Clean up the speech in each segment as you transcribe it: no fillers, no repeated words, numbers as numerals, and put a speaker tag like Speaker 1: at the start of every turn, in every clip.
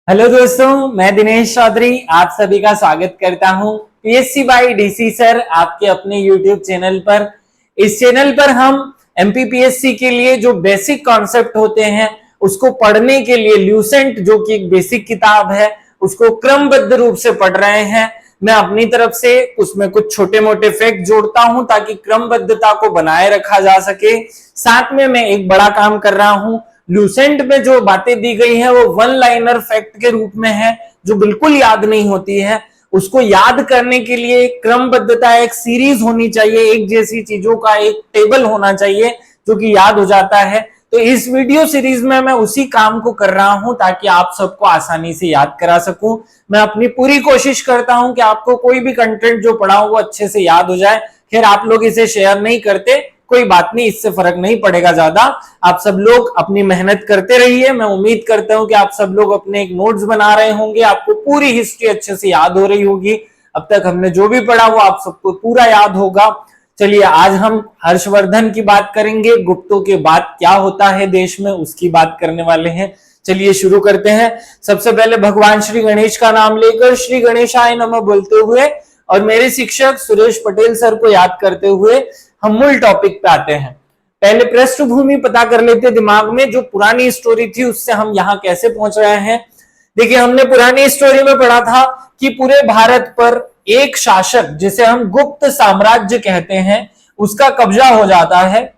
Speaker 1: Hello दोस्तों, मैं दिनेश चौधरी आप सभी का स्वागत करता हूं पीएससी बाय डीसी सर आपके अपने यूट्यूब चैनल पर। इस चैनल पर हम एमपीपीएससी के लिए जो बेसिक कॉन्सेप्ट होते हैं उसको पढ़ने के लिए ल्यूसेंट जो कि एक बेसिक किताब है उसको क्रमबद्ध रूप से पढ़ रहे हैं। मैं अपनी तरफ से उसमें कुछ छोटे मोटे फैक्ट जोड़ता हूं ताकि क्रमबद्धता को बनाए रखा जा सके। साथ में मैं एक बड़ा काम कर रहा हूं, ल्यूसेंट में जो बातें दी गई हैं वो वन लाइनर फैक्ट के रूप में है जो बिल्कुल याद नहीं होती है। उसको याद करने के लिए क्रमबद्धता, एक सीरीज होनी चाहिए, एक जैसी चीजों का एक टेबल होना चाहिए जो कि याद हो जाता है। तो इस वीडियो सीरीज में मैं उसी काम को कर रहा हूं ताकि आप सबको आसानी से याद करा सकूं। मैं अपनी पूरी कोशिश करता हूं कि आपको कोई भी कंटेंट जो पढ़ा हो वो अच्छे से याद हो जाए। खैर आप लोग इसे शेयर नहीं करते, कोई बात नहीं, इससे फर्क नहीं पड़ेगा ज्यादा। आप सब लोग अपनी मेहनत करते रहिए। मैं उम्मीद करता हूं कि आप सब लोग अपने एक नोट्स बना रहे होंगे, आपको पूरी हिस्ट्री अच्छे से याद हो रही होगी। अब तक हमने जो भी पढ़ा वो आप सबको पूरा याद होगा। चलिए आज हम हर्षवर्धन की बात करेंगे, गुप्तों के बाद क्या होता है देश में उसकी बात करने वाले हैं। चलिए शुरू करते हैं। सबसे पहले भगवान श्री गणेश का नाम लेकर श्री गणेशाय नमः बोलते हुए और मेरे शिक्षक सुरेश पटेल सर को याद करते हुए हम मूल टॉपिक पे आते हैं। पहले पृष्ठभूमि पता कर लेते दिमाग में, जो पुरानी स्टोरी थी उससे हम यहाँ कैसे पहुंच रहे हैं। देखिए हमने पुरानी स्टोरी में पढ़ा था कि पूरे भारत पर एक शासक जिसे हम गुप्त साम्राज्य कहते हैं उसका कब्जा हो जाता है।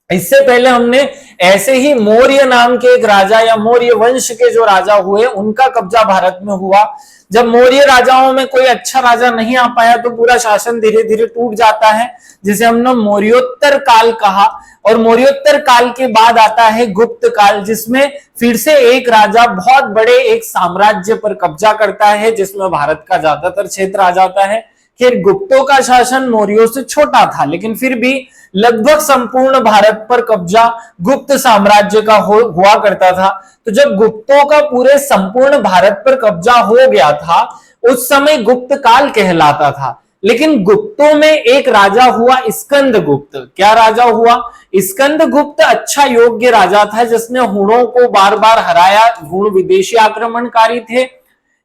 Speaker 1: इससे पहले हमने ऐसे ही मौर्य नाम के एक राजा या मौर्य वंश के जो राजा हुए उनका कब्जा भारत में हुआ। जब मौर्य राजाओं में कोई अच्छा राजा नहीं आ पाया तो पूरा शासन धीरे धीरे टूट जाता है, जिसे हमने मौर्योत्तर काल कहा। और मौर्योत्तर काल के बाद आता है गुप्त काल, जिसमें फिर से एक राजा बहुत बड़े एक साम्राज्य पर कब्जा करता है जिसमें भारत का ज्यादातर क्षेत्र आ जाता है। खैर गुप्तों का शासन मौर्यों से छोटा था लेकिन फिर भी लगभग संपूर्ण भारत पर कब्जा गुप्त साम्राज्य का हुआ करता था। तो जब गुप्तों का पूरे संपूर्ण भारत पर कब्जा हो गया था उस समय गुप्त काल कहलाता था। लेकिन गुप्तों में एक राजा हुआ स्कंदगुप्त। क्या राजा हुआ? स्कंदगुप्त अच्छा योग्य राजा था जिसने हुणों को बार बार हराया। हुण विदेशी आक्रमणकारी थे,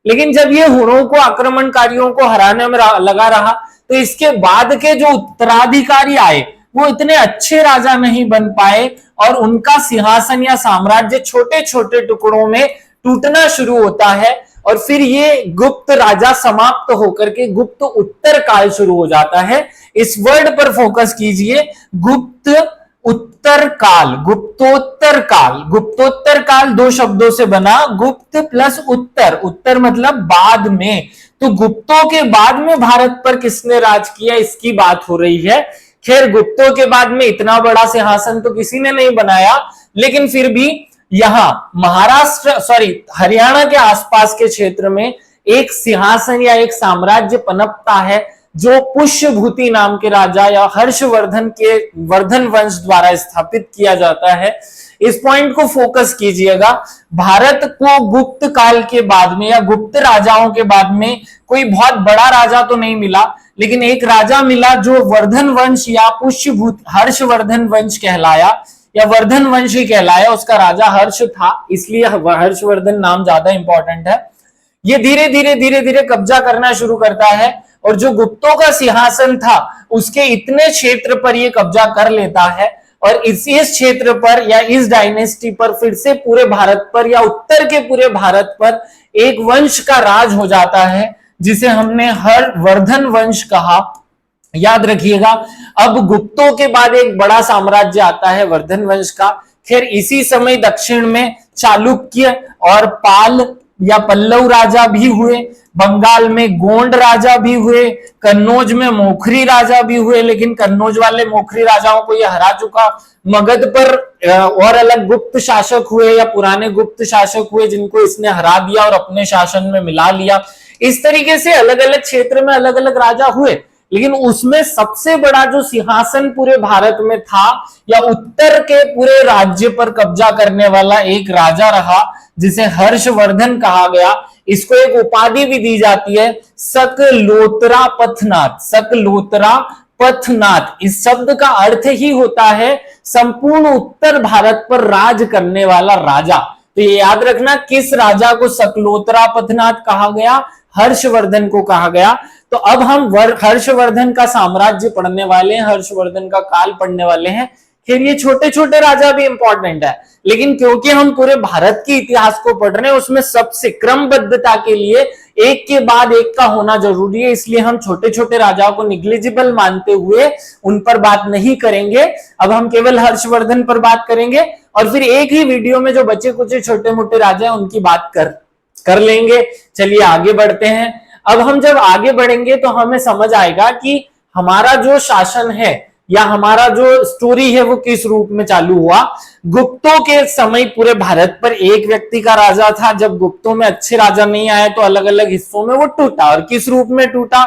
Speaker 1: लेकिन जब ये हुणों को आक्रमणकारियों को हराने में लगा रहा तो इसके बाद के जो उत्तराधिकारी आए वो इतने अच्छे राजा नहीं बन पाए और उनका सिंहासन या साम्राज्य छोटे छोटे टुकड़ों में टूटना शुरू होता है और फिर ये गुप्त राजा समाप्त होकर के गुप्त उत्तर काल शुरू हो जाता है। इस वर्ड पर फोकस कीजिए, गुप्त उत्तर काल, गुप्तोत्तर काल। गुप्तोत्तर काल दो शब्दों से बना, गुप्त प्लस उत्तर। उत्तर मतलब बाद में। तो गुप्तों के बाद में भारत पर किसने राज किया इसकी बात हो रही है। खैर गुप्तों के बाद में इतना बड़ा सिंहासन तो किसी ने नहीं बनाया, लेकिन फिर भी यहां हरियाणा के आसपास के क्षेत्र में एक सिंहासन या एक साम्राज्य पनपता है जो पुष्यभूति नाम के राजा या हर्षवर्धन के वर्धन वंश द्वारा स्थापित किया जाता है। इस पॉइंट को फोकस कीजिएगा। भारत को गुप्त काल के बाद में या गुप्त राजाओं के बाद में कोई बहुत बड़ा राजा तो नहीं मिला, लेकिन एक राजा मिला जो वर्धन वंश या पुष्यभूत हर्षवर्धन वंश कहलाया या वर्धन वंश ही कहलाया। उसका राजा हर्ष था, इसलिए हर्षवर्धन नाम ज्यादा इंपॉर्टेंट है। ये धीरे धीरे कब्जा करना शुरू करता है और जो गुप्तों का सिंहासन था उसके इतने क्षेत्र पर ये कब्जा कर लेता है और इस क्षेत्र पर या इस डायनेस्टी पर फिर से पूरे भारत पर या उत्तर के पूरे भारत पर एक वंश का राज हो जाता है जिसे हमने हर्षवर्धन वंश कहा। याद रखिएगा, अब गुप्तों के बाद एक बड़ा साम्राज्य आता है वर्धन वंश का। खैर इसी समय दक्षिण में चालुक्य और पाल या पल्लव राजा भी हुए, बंगाल में गोंड राजा भी हुए, कन्नौज में मोखरी राजा भी हुए, लेकिन कन्नौज वाले मोखरी राजाओं को यह हरा चुका। मगध पर और अलग गुप्त शासक हुए या पुराने गुप्त शासक हुए जिनको इसने हरा दिया और अपने शासन में मिला लिया। इस तरीके से अलग अलग क्षेत्र में अलग अलग राजा हुए, लेकिन उसमें सबसे बड़ा जो सिंहासन पूरे भारत में था या उत्तर के पूरे राज्य पर कब्जा करने वाला एक राजा रहा जिसे हर्षवर्धन कहा गया। इसको एक उपाधि भी दी जाती है, सकलोतरा पथनाथ। सकलोतरा पथनाथ इस शब्द का अर्थ ही होता है संपूर्ण उत्तर भारत पर राज करने वाला राजा। तो ये याद रखना, किस राजा को शकलोत्रा पथनाथ कहा गया? हर्षवर्धन को कहा गया। तो अब हम हर्षवर्धन का साम्राज्य पढ़ने वाले हैं, हर्षवर्धन का काल पढ़ने वाले हैं। फिर ये छोटे छोटे राजा भी इंपॉर्टेंट है, लेकिन क्योंकि हम पूरे भारत के इतिहास को पढ़ रहे हैं, उसमें सबसे क्रमबद्धता के लिए एक के बाद एक का होना जरूरी है, इसलिए हम छोटे छोटे राजाओं को निग्लिजिबल मानते हुए उन पर बात नहीं करेंगे। अब हम केवल हर्षवर्धन पर बात करेंगे और फिर एक ही वीडियो में जो बचे कुछ छोटे मोटे राजा हैं उनकी बात कर लेंगे। चलिए आगे बढ़ते हैं। अब हम जब आगे बढ़ेंगे तो हमें समझ आएगा कि हमारा जो शासन है या हमारा जो स्टोरी है वो किस रूप में चालू हुआ। गुप्तों के समय पूरे भारत पर एक व्यक्ति का राजा था। जब गुप्तों में अच्छे राजा नहीं आए तो अलग अलग हिस्सों में वो टूटा। और किस रूप में टूटा?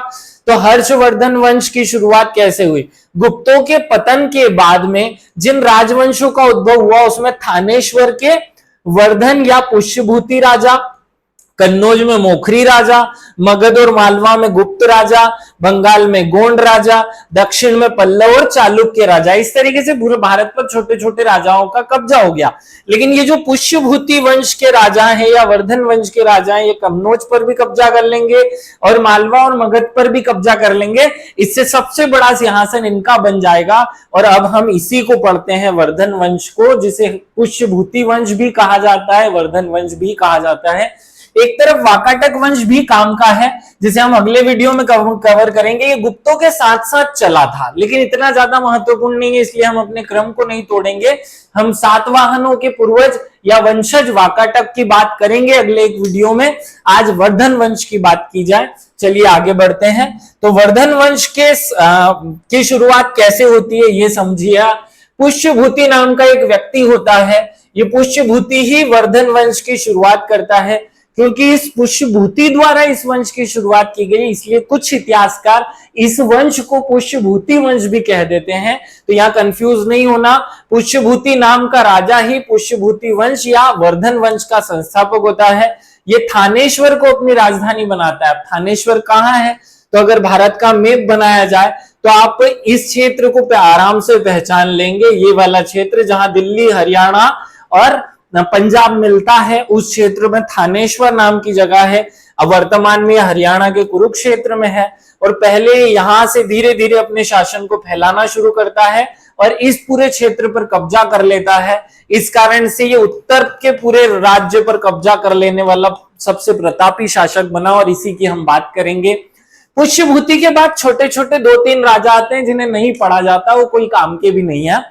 Speaker 1: तो हर्षवर्धन वंश की शुरुआत कैसे हुई? गुप्तों के पतन के बाद में जिन राजवंशों का उद्भव हुआ उसमें थानेश्वर के वर्धन या पुष्यभूति राजा, कन्नौज में मोखरी राजा, मगध और मालवा में गुप्त राजा, बंगाल में गोंड राजा, दक्षिण में पल्लव और चालुक्य राजा। इस तरीके से पूरे भारत पर छोटे छोटे राजाओं का कब्जा हो गया। लेकिन ये जो पुष्यभूति वंश के राजा हैं या वर्धन वंश के राजा हैं, ये कन्नौज पर भी कब्जा कर लेंगे और मालवा और मगध पर भी कब्जा कर लेंगे। इससे सबसे बड़ा सिंहासन इनका बन जाएगा। और अब हम इसी को पढ़ते हैं, वर्धन वंश को, जिसे पुष्यभूति वंश भी कहा जाता है, वर्धन वंश भी कहा जाता है। एक तरफ वाकाटक वंश भी काम का है, जिसे हम अगले वीडियो में कवर करेंगे। ये गुप्तों के साथ साथ चला था, लेकिन इतना ज्यादा महत्वपूर्ण नहीं है, इसलिए हम अपने क्रम को नहीं तोड़ेंगे। हम सातवाहनों के पूर्वज या वंशज वाकाटक की बात करेंगे अगले एक वीडियो में। आज वर्धन वंश की बात की जाए। चलिए आगे बढ़ते हैं। तो वर्धन वंश की शुरुआत कैसे होती है ये समझिए। पुष्यभूति नाम का एक व्यक्ति होता है, ये पुष्यभूति ही वर्धन वंश की शुरुआत करता है। क्योंकि इस पुष्यभूति द्वारा इस वंश की शुरुआत की गई, इसलिए कुछ इतिहासकार इस वंश को पुष्यभूति वंश भी कह देते हैं। तो यहाँ कंफ्यूज नहीं होना, पुष्यभूति नाम का राजा ही पुष्यभूति वंश या वर्धन वंश का संस्थापक होता है। ये थानेश्वर को अपनी राजधानी बनाता है। थानेश्वर कहाँ है? तो अगर भारत का मैप बनाया जाए तो आप इस क्षेत्र को आराम से पहचान लेंगे। ये वाला क्षेत्र जहां दिल्ली, हरियाणा और पंजाब मिलता है, उस क्षेत्र में थानेश्वर नाम की जगह है। अब वर्तमान में हरियाणा के कुरुक्षेत्र में है और पहले यहां से धीरे धीरे अपने शासन को फैलाना शुरू करता है और इस पूरे क्षेत्र पर कब्जा कर लेता है। इस कारण से ये उत्तर के पूरे राज्य पर कब्जा कर लेने वाला सबसे प्रतापी शासक बना और इसी की हम बात करेंगे। पुष्यभूति के बाद छोटे छोटे 2-3 राजा आते हैं जिन्हें नहीं पढ़ा जाता, वो कोई काम के भी नहीं है।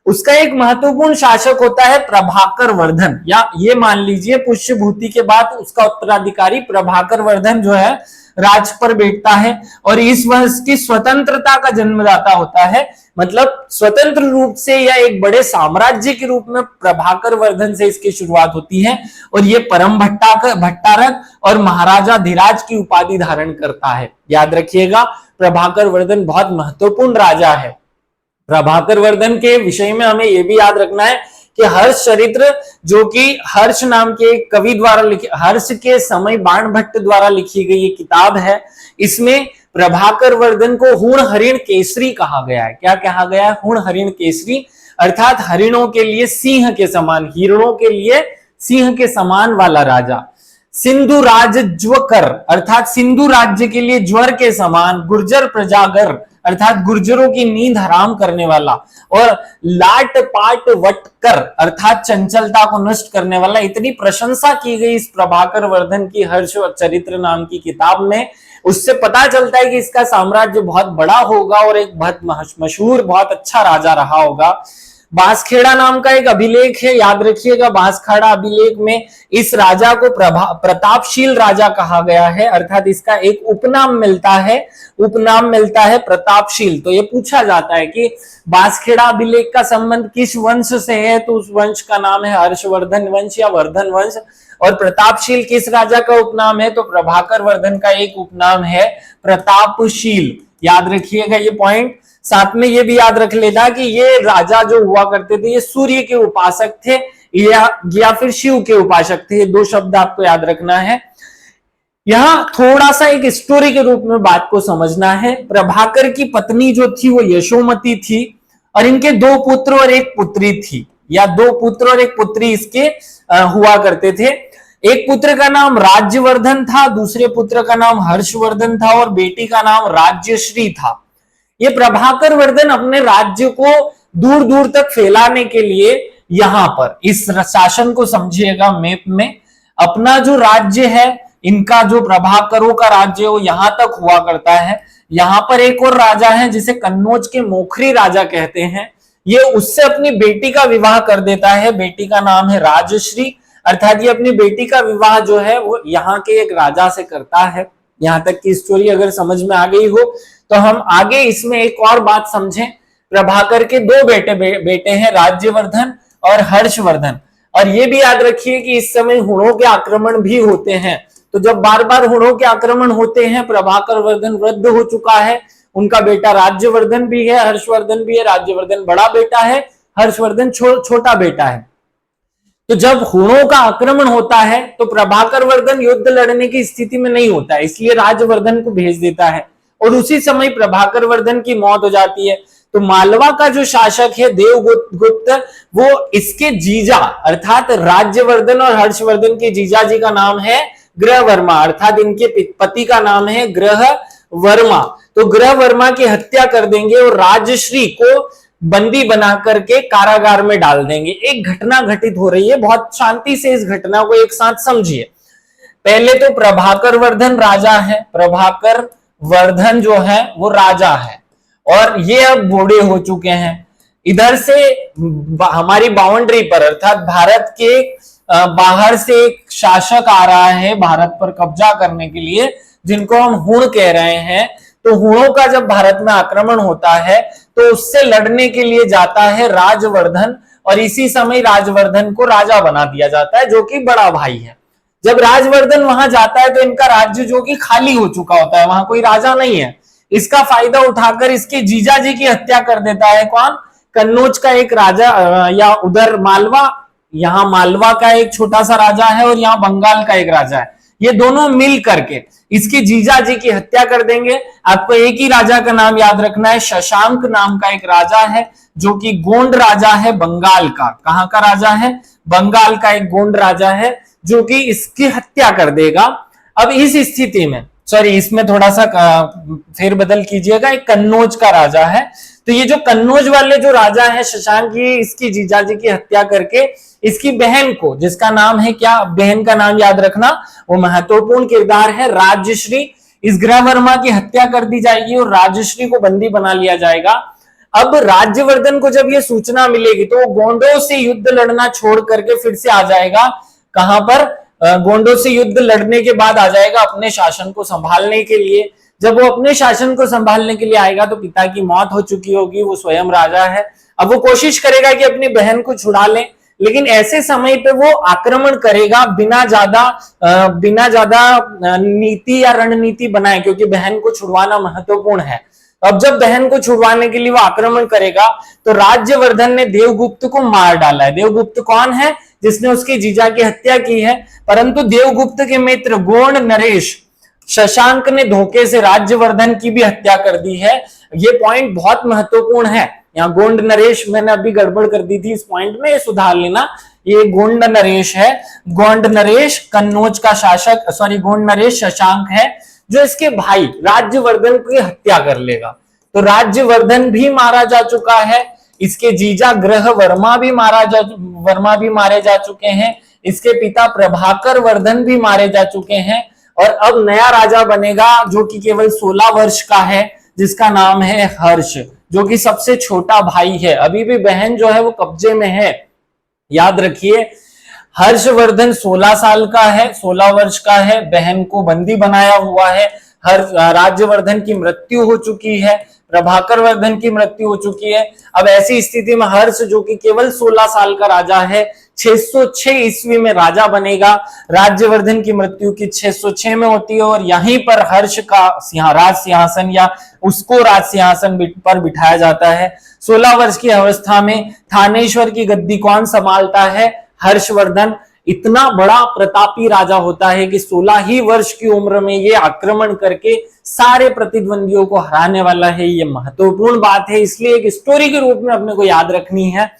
Speaker 1: उसका एक महत्वपूर्ण शासक होता है प्रभाकर वर्धन, या ये मान लीजिए पुष्यभूति के बाद उसका उत्तराधिकारी प्रभाकर वर्धन जो है राज पर बैठता है और इस वंश की स्वतंत्रता का जन्मदाता होता है। मतलब स्वतंत्र रूप से या एक बड़े साम्राज्य के रूप में प्रभाकर वर्धन से इसकी शुरुआत होती है और ये परम भट्टारक और महाराजा धीराज की उपाधि धारण करता है। याद रखिएगा, प्रभाकर वर्धन बहुत महत्वपूर्ण राजा है। प्रभाकर वर्धन के विषय में हमें यह भी याद रखना है कि हर्ष चरित्र, जो कि हर्ष नाम के कवि द्वारा लिखी, हर्ष के समय बाणभट्ट द्वारा लिखी गई ये किताब है, इसमें प्रभाकर वर्धन को हुण हरिण केसरी कहा गया है। क्या कहा गया है? हुण हरिण केसरी, अर्थात हरिणों के लिए सिंह के समान, हिरणों के लिए सिंह के समान वाला राजा। सिंधु राज ज्वर, अर्थात सिंधु राज्य के लिए ज्वर के समान। गुर्जर प्रजागर, अर्थात गुर्जरों की नींद हराम करने वाला। और लाट पाट वटकर, अर्थात चंचलता को नष्ट करने वाला। इतनी प्रशंसा की गई इस प्रभाकर वर्धन की हर्ष चरित्र नाम की किताब में, उससे पता चलता है कि इसका साम्राज्य बहुत बड़ा होगा और एक बहुत मशहूर, बहुत अच्छा राजा रहा होगा। बांसखेड़ा नाम का एक अभिलेख है, याद रखिएगा। बांसखेड़ा अभिलेख में इस राजा को प्रतापशील राजा कहा गया है, अर्थात इसका एक उपनाम मिलता है प्रतापशील। तो ये पूछा जाता है कि बांसखेड़ा अभिलेख का संबंध किस वंश से है, तो उस वंश का नाम है हर्षवर्धन वंश या वर्धन वंश। और प्रतापशील किस राजा का उपनाम है, तो प्रभाकर वर्धन का एक उपनाम है प्रतापशील। याद रखिएगा ये पॉइंट। साथ में ये भी याद रख लेना कि ये राजा जो हुआ करते थे ये सूर्य के उपासक थे या फिर शिव के उपासक थे। ये 2 शब्द आपको याद रखना है। यहां थोड़ा सा एक स्टोरी के रूप में बात को समझना है। प्रभाकर की पत्नी जो थी वो यशोमती थी और इनके 2 पुत्र और 1 पुत्री थी। या दो पुत्र और एक पुत्री इसके हुआ करते थे। एक पुत्र का नाम राज्यवर्धन था, दूसरे पुत्र का नाम हर्षवर्धन था और बेटी का नाम राज्यश्री था। ये प्रभाकर वर्धन अपने राज्य को दूर दूर तक फैलाने के लिए यहां पर इस शासन को समझिएगा मैप में, अपना जो राज्य है, इनका जो प्रभाकरों का राज्य है वो यहां तक हुआ करता है। यहां पर एक और राजा है जिसे कन्नौज के मोखरी राजा कहते हैं, ये उससे अपनी बेटी का विवाह कर देता है। बेटी का नाम है राजश्री, अर्थात ये अपनी बेटी का विवाह जो है वो यहाँ के एक राजा से करता है। यहां तक की स्टोरी अगर समझ में आ गई हो तो हम आगे इसमें एक और बात समझें। प्रभाकर के दो बेटे हैं, राज्यवर्धन और हर्षवर्धन। और ये भी याद रखिए कि इस समय हुणों के आक्रमण भी होते हैं, तो जब बार बार हुणों के आक्रमण होते हैं, प्रभाकर वर्धन वृद्ध हो चुका है, उनका बेटा राज्यवर्धन भी है, हर्षवर्धन भी है। राज्यवर्धन बड़ा बेटा है, हर्षवर्धन छोटा बेटा है। तो जब हुणों का आक्रमण होता है तो प्रभाकर वर्धन युद्ध लड़ने की स्थिति में नहीं होता है, इसलिए राज्यवर्धन को भेज देता है और उसी समय प्रभाकर वर्धन की मौत हो जाती है। तो मालवा का जो शासक है देवगुप्त, वो इसके जीजा अर्थात राज्यवर्धन और हर्षवर्धन के जीजा जी का नाम है ग्रहवर्मा, अर्थात इनके पति का नाम है ग्रहवर्मा। तो ग्रहवर्मा की हत्या कर देंगे और राजश्री को बंदी बना करके कारागार में डाल देंगे। एक घटना घटित हो रही है, बहुत शांति से इस घटना को एक साथ समझिए। पहले तो प्रभाकर वर्धन राजा है, प्रभाकर वर्धन जो है वो राजा है और ये अब बूढ़े हो चुके हैं। इधर से हमारी बाउंड्री पर अर्थात भारत के बाहर से एक शासक आ रहा है भारत पर कब्जा करने के लिए, जिनको हम हुण कह रहे हैं। तो हुणों का जब भारत में आक्रमण होता है तो उससे लड़ने के लिए जाता है राजवर्धन और इसी समय राजवर्धन को राजा बना दिया जाता है, जो कि बड़ा भाई है। जब राजवर्धन वहां जाता है तो इनका राज्य जो कि खाली हो चुका होता है, वहां कोई राजा नहीं है। इसका फायदा उठाकर इसके जीजा जी की हत्या कर देता है कौन? कन्नौज का एक राजा, या उधर मालवा, यहाँ मालवा का एक छोटा सा राजा है और यहाँ बंगाल का एक राजा है। ये दोनों मिल करके इसके जीजा जी की हत्या कर देंगे। आपको एक ही राजा का नाम याद रखना है, शशांक नाम का एक राजा है जो कि गोंड राजा है बंगाल का। कहां का राजा है? बंगाल का एक गोंड राजा है जो कि इसकी हत्या कर देगा। अब इस स्थिति में, सॉरी इसमें थोड़ा सा फेरबदल कीजिएगा, एक कन्नौज का राजा है। तो ये जो कन्नौज वाले जो राजा है शशांक, ये इसकी जीजाजी की हत्या करके इसकी बहन को, जिसका नाम है क्या, बहन का नाम याद रखना, वो महत्वपूर्ण किरदार है राजश्री, इस ग्रहवर्मा की हत्या कर दी जाएगी और राजश्री को बंदी बना लिया जाएगा। अब राज्यवर्धन को जब ये सूचना मिलेगी तो वो गोंडों से युद्ध लड़ना छोड़ करके फिर से आ जाएगा। कहां पर? गोंडों से युद्ध लड़ने के बाद आ जाएगा अपने शासन को संभालने के लिए। जब वो अपने शासन को संभालने के लिए आएगा तो पिता की मौत हो चुकी होगी, वो स्वयं राजा है। अब वो कोशिश करेगा कि अपनी बहन को छुड़ा ले, लेकिन ऐसे समय पे वो आक्रमण करेगा बिना ज्यादा नीति या रणनीति बनाए, क्योंकि बहन को छुड़वाना महत्वपूर्ण है। अब जब बहन को छुड़वाने के लिए वो आक्रमण करेगा तो राज्यवर्धन ने देवगुप्त को मार डाला है। देवगुप्त कौन है? जिसने उसके जीजा की हत्या की है। परंतु देवगुप्त के मित्र गोंड नरेश शशांक ने धोखे से राज्यवर्धन की भी हत्या कर दी है। ये पॉइंट बहुत महत्वपूर्ण है। यहाँ गोंड नरेश, मैंने अभी गड़बड़ कर दी थी इस पॉइंट में, ये सुधार लेना। ये गोंड नरेश है, गोंड नरेश कन्नौज का शासक, सॉरी गोंड नरेश शशांक है जो इसके भाई राज्यवर्धन की हत्या कर लेगा। तो राज्यवर्धन भी मारा जा चुका है, इसके जीजा ग्रहवर्मा भी मारे जा चुके हैं, इसके पिता प्रभाकर वर्धन भी मारे जा चुके हैं। और अब नया राजा बनेगा जो कि केवल 16 वर्ष का है, जिसका नाम है हर्ष, जो कि सबसे छोटा भाई है। अभी भी बहन जो है वो कब्जे में है, याद रखिए। हर्षवर्धन 16 साल का है, 16 वर्ष का है, बहन को बंदी बनाया हुआ है। राज्यवर्धन की मृत्यु हो चुकी है, प्रभाकर वर्धन की मृत्यु हो चुकी है। अब ऐसी स्थिति में हर्ष जो कि केवल 16 साल का राजा है, 606 ईस्वी में राजा बनेगा। राज्यवर्धन की मृत्यु की 606 में होती है और यहीं पर हर्ष का राज सिंहासन या उसको राज सिंहासन पर बिठाया जाता है। 16 वर्ष की अवस्था में थानेश्वर की गद्दी कौन संभालता है? हर्षवर्धन। इतना बड़ा प्रतापी राजा होता है कि 16 ही वर्ष की उम्र में ये आक्रमण करके सारे प्रतिद्वंदियों को हराने वाला है। ये महत्वपूर्ण बात है, इसलिए एक स्टोरी के रूप में अपने को याद रखनी है।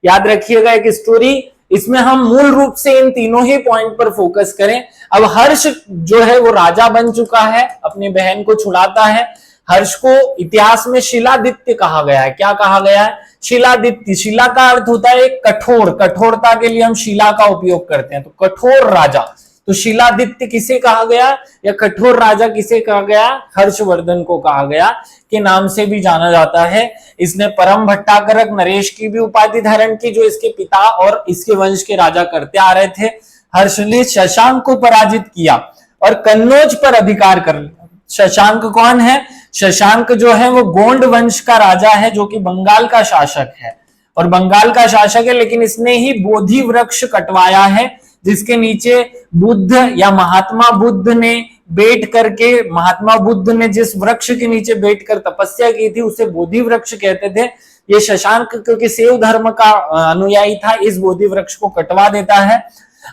Speaker 1: याद रखिएगा एक स्टोरी, इसमें हम मूल रूप से इन तीनों ही पॉइंट पर फोकस करें। अब हर्ष जो है वो राजा बन चुका है, अपनी बहन को छुड़ाता है। हर्ष को इतिहास में शिलादित्य कहा गया है। क्या कहा गया है? शिलादित्य। शिला का अर्थ होता है कठोर, कठोरता के लिए हम शिला का उपयोग करते हैं, तो कठोर राजा। तो शिलादित्य किसे कहा गया या कठोर राजा किसे कहा गया? हर्षवर्धन को कहा गया के नाम से भी जाना जाता है। इसने परम भट्टारक नरेश की भी उपाधि धारण की, जो इसके पिता और इसके वंश के राजा करते आ रहे थे। हर्ष ने शशांक को पराजित किया और कन्नौज पर अधिकार कर लिया। शशांक कौन है? शशांक जो है वो गोंड वंश का राजा है, जो कि बंगाल का शासक है, और बंगाल का शासक है, लेकिन इसने ही बोधि वृक्ष कटवाया है, जिसके नीचे बुद्ध या महात्मा बुद्ध ने बैठ करके, महात्मा बुद्ध ने जिस वृक्ष के नीचे बैठकर तपस्या की थी उसे बोधि वृक्ष कहते थे। ये शशांक क्योंकि शैव धर्म का अनुयायी था, इस बोधि वृक्ष को कटवा देता है।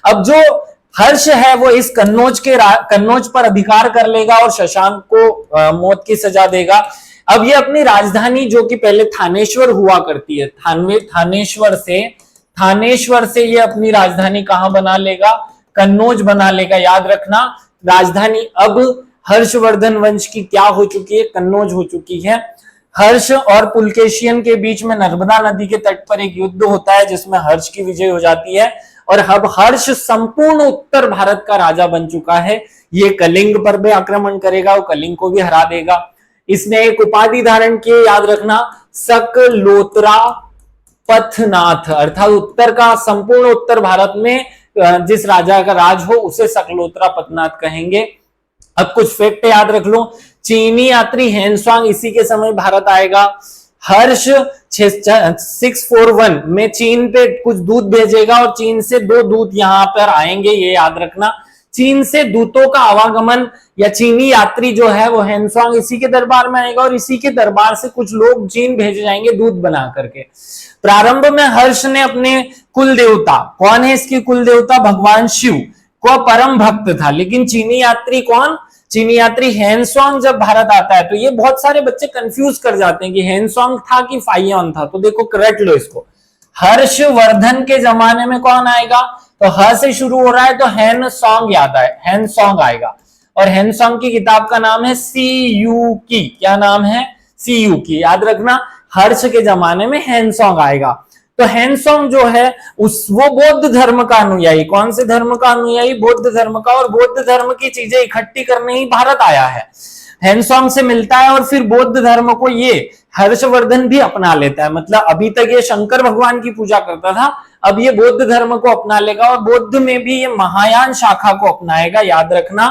Speaker 1: अब जो हर्ष है वो इस कन्नौज पर अधिकार कर लेगा और शशांक को मौत की सजा देगा। अब ये अपनी राजधानी, जो कि पहले थानेश्वर हुआ करती है, थानेश्वर से ये अपनी राजधानी कहां बना लेगा? कन्नौज बना लेगा। याद रखना, राजधानी अब हर्षवर्धन वंश की क्या हो चुकी है? कन्नौज हो चुकी है। हर्ष और पुलकेशियन के बीच में नर्मदा नदी के तट पर एक युद्ध होता है, जिसमें हर्ष की विजय हो जाती है, और अब हर्ष संपूर्ण उत्तर भारत का राजा बन चुका है। ये कलिंग पर भी आक्रमण करेगा, वो कलिंग को भी हरा देगा। इसने एक उपाधि धारण की, याद रखना, सकलोत्रा पथनाथ, अर्थात उत्तर का, संपूर्ण उत्तर भारत में जिस राजा का राज हो उसे सकलोत्रा पथनाथ कहेंगे। अब कुछ फैक्ट याद रख लो। चीनी यात्री हेनसांग इसी के समय भारत आएगा। हर्ष 641 में चीन पे कुछ दूत भेजेगा और चीन से 2 दूत यहां पर आएंगे, ये याद रखना। चीन से दूतों का आवागमन या चीनी यात्री जो है वो हेनसांग इसी के दरबार में आएगा, और इसी के दरबार से कुछ लोग चीन भेजे जाएंगे दूत बना करके। प्रारंभ में हर्ष ने अपने कुल देवता, कौन है इसकी कुल देवता? भगवान शिव को परम भक्त था। लेकिन चीनी यात्री कौन? चीनी यात्री हेनसांग जब भारत आता है, तो ये बहुत सारे बच्चे कंफ्यूज कर जाते हैं कि हेनसांग था कि फाइयोन था। तो देखो, रट लो इसको। हर्षवर्धन के जमाने में कौन आएगा? तो ह से शुरू हो रहा है तो हेनसांग याद आए, हेनसांग आएगा। और हेनसांग की किताब का नाम है सीयूकी। क्या नाम है? सीयूकी। याद रखना, हर्ष के जमाने में हेनसांग आएगा। तो हेनसांग जो है वो बौद्ध धर्म का अनुयायी, कौन से धर्म का अनुयायी? बौद्ध धर्म का, और बौद्ध धर्म की चीजें इकट्ठी करने ही भारत आया है। हेनसांग से मिलता है और फिर बौद्ध धर्म को ये हर्षवर्धन भी अपना लेता है। मतलब अभी तक ये शंकर भगवान की पूजा करता था, अब ये बौद्ध धर्म को अपना लेगा, और बौद्ध में भी ये महायान शाखा को अपनाएगा, याद रखना,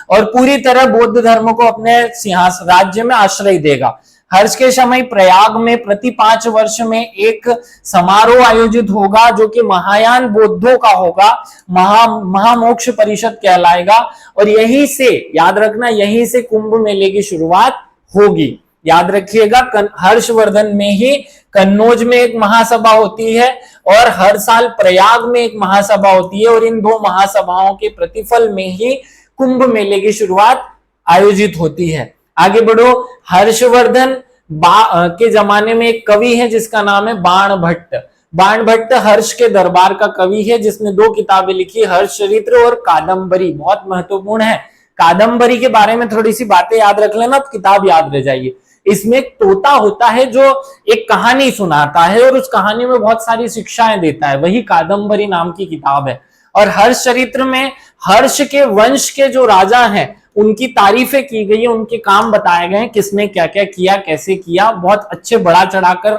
Speaker 1: और पूरी तरह बौद्ध धर्म को अपने सिंहासन राज्य में आश्रय देगा। हर्ष के समय प्रयाग में प्रति 5 वर्ष में एक समारोह आयोजित होगा, जो कि महायान बौद्धों का होगा, महामोक्ष परिषद कहलाएगा, और यहीं से, याद रखना, यहीं से कुंभ मेले की शुरुआत होगी। याद रखिएगा, हर्षवर्धन में ही कन्नौज में एक महासभा होती है और हर साल प्रयाग में एक महासभा होती है, और इन 2 महासभाओं के प्रतिफल में ही कुंभ मेले की शुरुआत आयोजित होती है। आगे बढ़ो। हर्षवर्धन के जमाने में एक कवि है जिसका नाम है बाण भट्ट। बाण भट्ट हर्ष के दरबार का कवि है, जिसने 2 किताबें लिखी, हर्ष चरित्र और कादंबरी। बहुत महत्वपूर्ण है। कादंबरी के बारे में थोड़ी सी बातें याद रख लेना तो किताब याद रह जाएगी। इसमें एक तोता होता है जो एक कहानी सुनाता है और उस कहानी में बहुत सारी शिक्षाएं देता है, वही कादंबरी नाम की किताब है। और हर्ष चरित्र में हर्ष के वंश के जो राजा हैं उनकी तारीफें की गई है, उनके काम बताए गए हैं, किसने क्या क्या किया, कैसे किया, बहुत अच्छे बढ़ा चढ़ाकर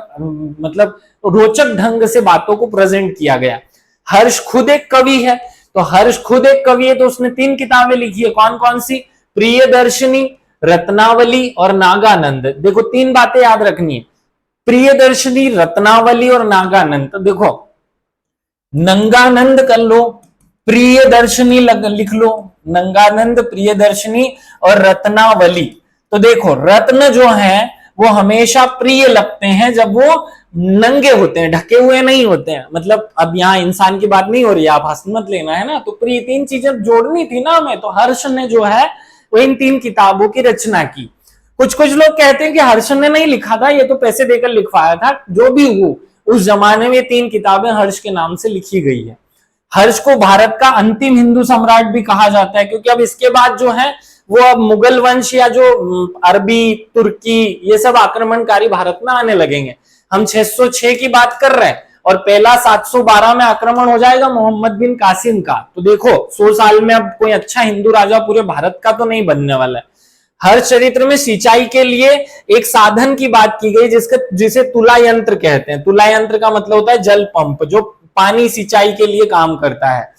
Speaker 1: मतलब रोचक ढंग से बातों को प्रेजेंट किया गया। हर्ष खुद एक कवि है, तो हर्ष खुद एक कवि है तो उसने 3 किताबें लिखी है। कौन कौन सी? प्रियदर्शनी, रत्नावली और नागानंद। देखो 3 बातें याद रखनी है, प्रियदर्शनी, रत्नावली और नागानंद। तो देखो नंगानंद कर लो, प्रियदर्शनी लिख लो, नंगानंद, प्रियदर्शनी और रत्नावली। तो देखो रत्न जो है वो हमेशा प्रिय लगते हैं जब वो नंगे होते हैं, ढके हुए नहीं होते हैं। मतलब अब यहाँ इंसान की बात नहीं हो रही है, आप हंस मत लेना, है ना। तो प्रिय 3 चीजें जोड़नी थी ना हमें, तो हर्ष ने जो है वो इन 3 किताबों की रचना की। कुछ लोग कहते हैं कि हर्ष ने नहीं लिखा था, ये तो पैसे देकर लिखवाया था। जो भी हो, उस जमाने में 3 किताबें हर्ष के नाम से लिखी गई है। हर्ष को भारत का अंतिम हिंदू सम्राट भी कहा जाता है, क्योंकि अब इसके बाद जो है वो अब मुगल वंश या जो अरबी, तुर्की, ये सब आक्रमणकारी भारत में आने लगेंगे। हम 606 की बात कर रहे हैं और पहला 712 में आक्रमण हो जाएगा मोहम्मद बिन कासिम का। तो देखो 100 साल में अब कोई अच्छा हिंदू राजा पूरे भारत का तो नहीं बनने वाला है। हर्ष चरित्र में सिंचाई के लिए एक साधन की बात की गई जिसे तुला यंत्र कहते हैं। तुला यंत्र का मतलब होता है जल पंप, जो पानी सिंचाई के लिए काम करता है।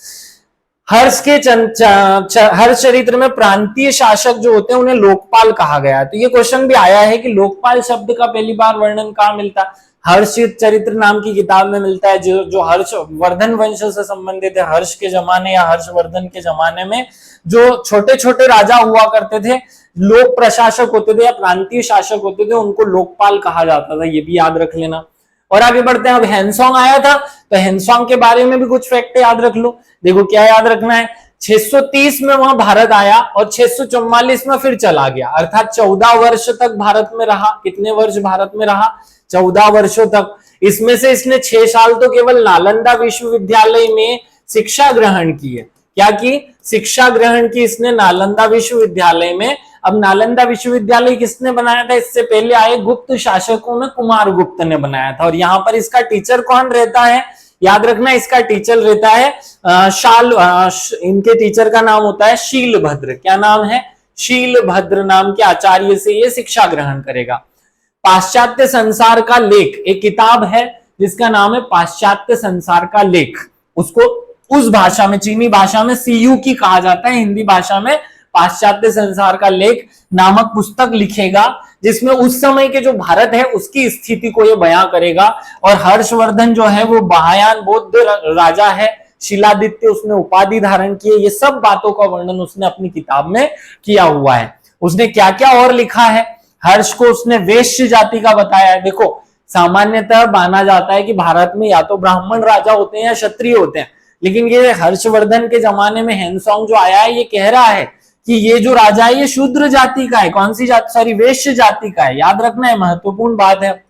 Speaker 1: हर्ष चरित्र में प्रांतीय शासक जो होते हैं उन्हें लोकपाल कहा गया है। तो ये क्वेश्चन भी आया है कि लोकपाल शब्द का पहली बार वर्णन कहां मिलता है? हर्ष चरित्र नाम की किताब में मिलता है, जो हर्षवर्धन वंश से संबंधित है। हर्ष के जमाने या हर्षवर्धन के जमाने में जो छोटे छोटे राजा हुआ करते थे, लोक प्रशासक होते थे या प्रांतीय शासक होते थे, उनको लोकपाल कहा जाता था। ये भी याद रख लेना। और आगे बढ़ते हैं। अब हैंसोंग आया था, तो हैंसोंग के बारे में भी कुछ फैक्ट याद रख लो। देखो क्या याद रखना है, 630 में वहां भारत आया और 644 में फिर चला गया, अर्थात 14 वर्ष तक भारत में रहा। कितने वर्ष भारत में रहा? 14 वर्षों तक। इसमें से इसने 6 साल तो केवल नालंदा विश्वविद्यालय में शिक्षा ग्रहण की है। क्या की? शिक्षा ग्रहण की इसने नालंदा विश्वविद्यालय में। अब नालंदा विश्वविद्यालय किसने बनाया था? इससे पहले आए गुप्त शासकों में कुमार गुप्त ने बनाया था। और यहाँ पर इसका टीचर कौन रहता है? याद रखना, इसका टीचर रहता है इनके टीचर का नाम होता है शीलभद्र। क्या नाम है? शीलभद्र नाम के आचार्य से ये शिक्षा ग्रहण करेगा। पाश्चात्य संसार का लेख एक किताब है जिसका नाम है पाश्चात्य संसार का लेख। उसको उस भाषा में, चीनी भाषा में सीयू की कहा जाता है, हिंदी भाषा में पाश्चात्य संसार का लेख नामक पुस्तक लिखेगा, जिसमें उस समय के जो भारत है उसकी स्थिति को ये बयां करेगा। और हर्षवर्धन जो है वो महायान बौद्ध राजा है, शिलादित्य उसने उपाधि धारण की है। ये सब बातों का वर्णन उसने अपनी किताब में किया हुआ है। उसने क्या क्या और लिखा है? हर्ष को उसने वैश्य जाति का बताया है। देखो सामान्यतः माना जाता है कि भारत में या तो ब्राह्मण राजा होते हैं या क्षत्रिय होते हैं, लेकिन ये हर्षवर्धन के जमाने में हैंसोंग जो आया है ये कह रहा है कि ये जो राजा है ये शूद्र जाति का है। कौन सी जाति? सॉरी, वैश्य जाति का है। याद रखना है, महत्वपूर्ण बात है।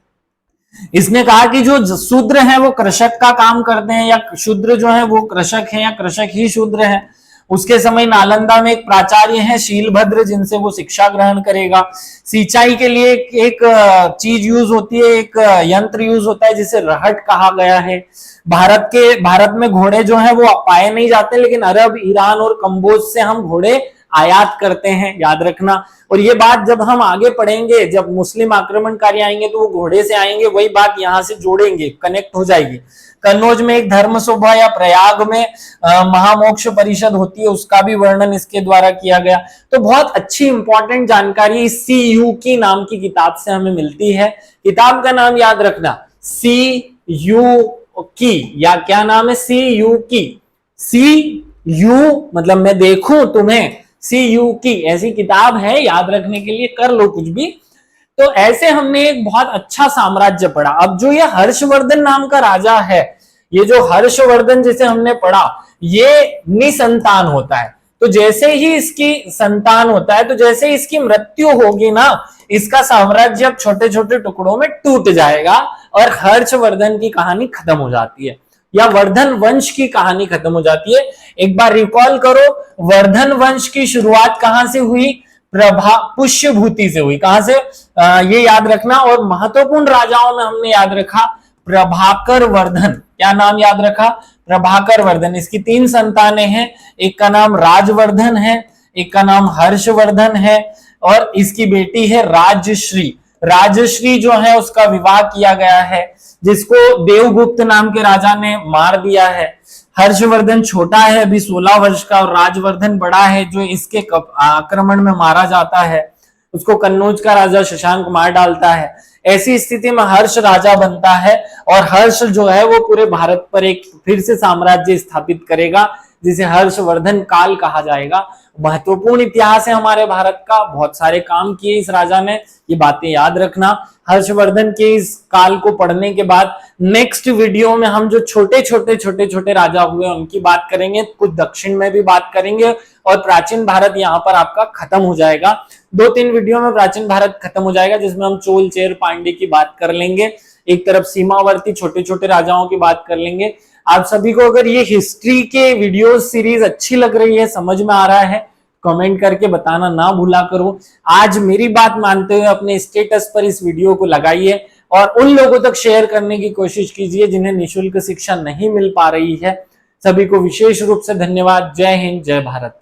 Speaker 1: इसने कहा कि जो शूद्र हैं वो कृषक का काम करते हैं, या शूद्र जो है वो कृषक है, या कृषक ही शूद्र है। उसके समय नालंदा में एक प्राचार्य है शीलभद्र, जिनसे वो शिक्षा ग्रहण करेगा। सिंचाई के लिए एक चीज यूज होती है, एक यंत्र यूज होता है जिसे रहट कहा गया है। भारत में घोड़े जो है वो पाए नहीं जाते, लेकिन अरब, ईरान और कंबोज से हम घोड़े आयात करते हैं। याद रखना। और ये बात जब हम आगे पढ़ेंगे, जब मुस्लिम आक्रमणकारी आएंगे तो वो घोड़े से आएंगे, वही बात यहां से जोड़ेंगे, कनेक्ट हो जाएगी। कन्नौज में एक धर्म सभा या प्रयाग में महामोक्ष परिषद होती है, उसका भी वर्णन इसके द्वारा किया गया। तो बहुत अच्छी इंपॉर्टेंट जानकारी सी यू की नाम की किताब से हमें मिलती है। किताब का नाम याद रखना, सी यू की, या क्या नाम है? सी यू की। सी यू मतलब मैं देखूं तुम्हें, सी यू की ऐसी किताब है, याद रखने के लिए कर लो कुछ भी। तो ऐसे हमने एक बहुत अच्छा साम्राज्य पढ़ा। अब जो ये हर्षवर्धन नाम का राजा है, ये जो हर्षवर्धन जिसे हमने पढ़ा, ये निसंतान होता है। तो जैसे ही इसकी संतान होता है, तो जैसे ही इसकी मृत्यु होगी ना, इसका साम्राज्य अब छोटे छोटे टुकड़ों में टूट जाएगा और हर्षवर्धन की कहानी खत्म हो जाती है, या वर्धन वंश की कहानी खत्म हो जाती है। एक बार रिकॉल करो, वर्धन वंश की शुरुआत कहां से हुई? पुष्यभूति से हुई। कहां से? ये याद रखना। और महत्वपूर्ण राजाओं में हमने याद रखा प्रभाकर वर्धन। क्या नाम याद रखा? प्रभाकर वर्धन। इसकी 3 संतानें हैं, एक का नाम राजवर्धन है, एक का नाम हर्षवर्धन है, और इसकी बेटी है राजश्री। राजश्री जो है उसका विवाह किया गया है, जिसको देवगुप्त नाम के राजा ने मार दिया है। हर्षवर्धन छोटा है, अभी 16 वर्ष का, और राजवर्धन बड़ा है, जो इसके आक्रमण में मारा जाता है। उसको कन्नौज का राजा शशांक मार डालता है। ऐसी स्थिति में हर्ष राजा बनता है, और हर्ष जो है वो पूरे भारत पर एक फिर से साम्राज्य स्थापित करेगा, जिसे हर्षवर्धन काल कहा जाएगा। महत्वपूर्ण इतिहास है हमारे भारत का, बहुत सारे काम किए इस राजा ने, ये बातें याद रखना। हर्षवर्धन के इस काल को पढ़ने के बाद नेक्स्ट वीडियो में हम जो छोटे छोटे राजा हुए उनकी बात करेंगे, कुछ दक्षिण में भी बात करेंगे, और प्राचीन भारत यहाँ पर आपका खत्म हो जाएगा। 2-3 वीडियो में प्राचीन भारत खत्म हो जाएगा, जिसमें हम चोल, चेर, पांडे की बात कर लेंगे। एक तरफ सीमावर्ती छोटे छोटे राजाओं की बात कर लेंगे। आप सभी को अगर ये हिस्ट्री के वीडियो सीरीज अच्छी लग रही है, समझ में आ रहा है, कमेंट करके बताना ना भूला करो। आज मेरी बात मानते हुए अपने स्टेटस पर इस वीडियो को लगाइए और उन लोगों तक शेयर करने की कोशिश कीजिए जिन्हें निःशुल्क शिक्षा नहीं मिल पा रही है। सभी को विशेष रूप से धन्यवाद। जय हिंद, जय भारत।